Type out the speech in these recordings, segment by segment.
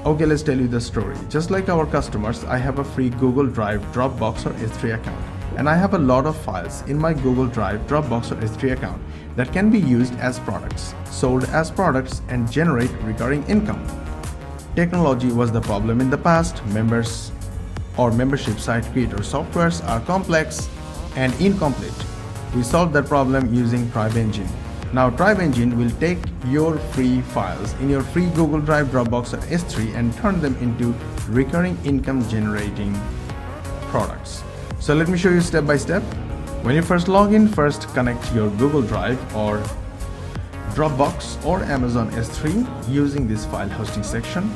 Okay, let's tell you the story. Just like our customers, I have a free Google Drive, Dropbox or S3 account. And I have a lot of files in my Google Drive, Dropbox or S3 account that can be used as products, sold as products and generate recurring income. Technology was the problem in the past. Members or membership site creator softwares are complex and incomplete. We solved that problem using Tribe Engine. Now Tribe Engine will take your free files in your free Google Drive, Dropbox or S3 and turn them into recurring income generating products. So let me show you step by step. When you first log in, first connect your Google Drive or Dropbox or Amazon S3 using this file hosting section.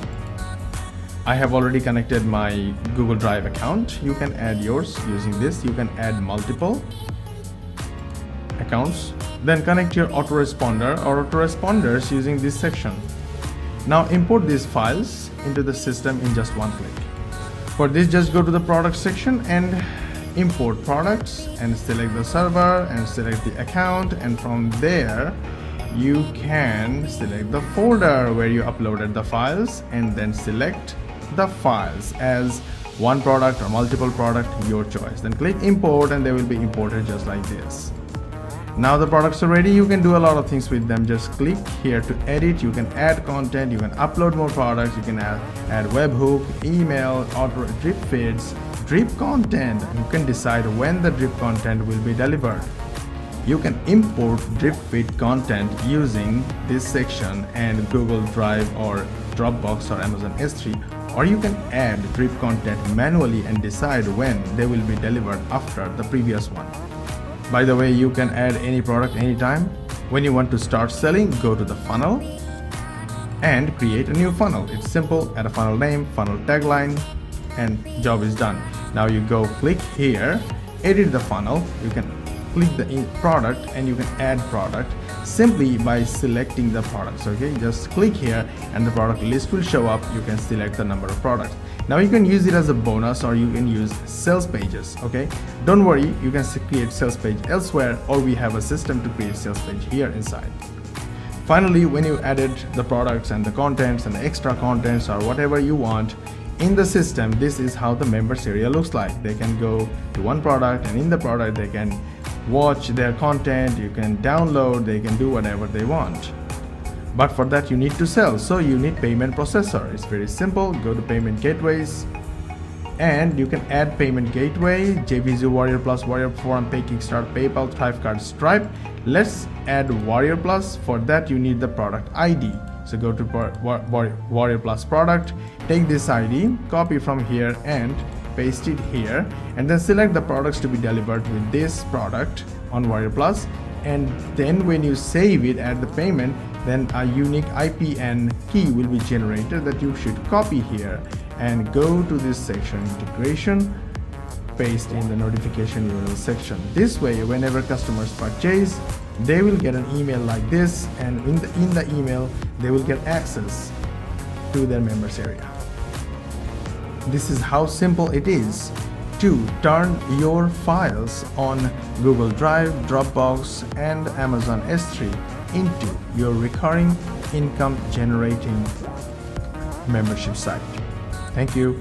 I have already connected my Google Drive account. You can add yours using this. You can add multiple accounts. Then connect your autoresponder or autoresponders using this section. Now import these files into the system in just one click. For this, just go to the product section and import products and select the server and select the account, and from there you can select the folder where you uploaded the files and then select the files as one product or multiple product, your choice. Then click import and they will be imported just like this. Now the products are ready. You can do a lot of things with them. Just click here to edit. You can add content, you can upload more products, you can add webhook, email, auto drip feeds, drip content, and you can decide when the drip content will be delivered. You can import drip feed content using this section and Google Drive or Dropbox or Amazon S3, or you can add drip content manually and decide when they will be delivered after the previous one. By the way, you can add any product anytime. When you want to start selling, go to the funnel and create a new funnel. It's simple. Add a funnel name, funnel tagline, and job is done. Now you go click here, edit the funnel. You can click the product and you can add product simply by selecting the products. Okay, just click here and the product list will show up. You can select the number of products. Now you can use it as a bonus or you can use sales pages. Okay, don't worry, you can create sales page elsewhere, or we have a system to create sales page here inside. Finally, when you added the products and the contents and the extra contents or whatever you want in the system, this is how the members area looks like. They can go to one product and in the product they can watch their content, you can download, they can do whatever they want. But for that you need to sell, so you need payment processor. It's very simple. Go to payment gateways and you can add payment gateway, JVZoo, Warrior Plus, Warrior Forum, Pay, Kickstart, PayPal, Thrivecard, Stripe. Let's add Warrior Plus. For that you need the product ID. So go to Warrior Plus product, take this ID, copy from here and paste it here, and then select the products to be delivered with this product on Warrior Plus. And then when you save it at the payment, then a unique IPN key will be generated that you should copy here and go to this section, integration, paste in the notification URL section. This way, whenever customers purchase, they will get an email like this, and in the email they will get access to their members area. This is how simple it is to turn your files on Google Drive, Dropbox and Amazon S3 into your recurring income generating membership site. Thank you.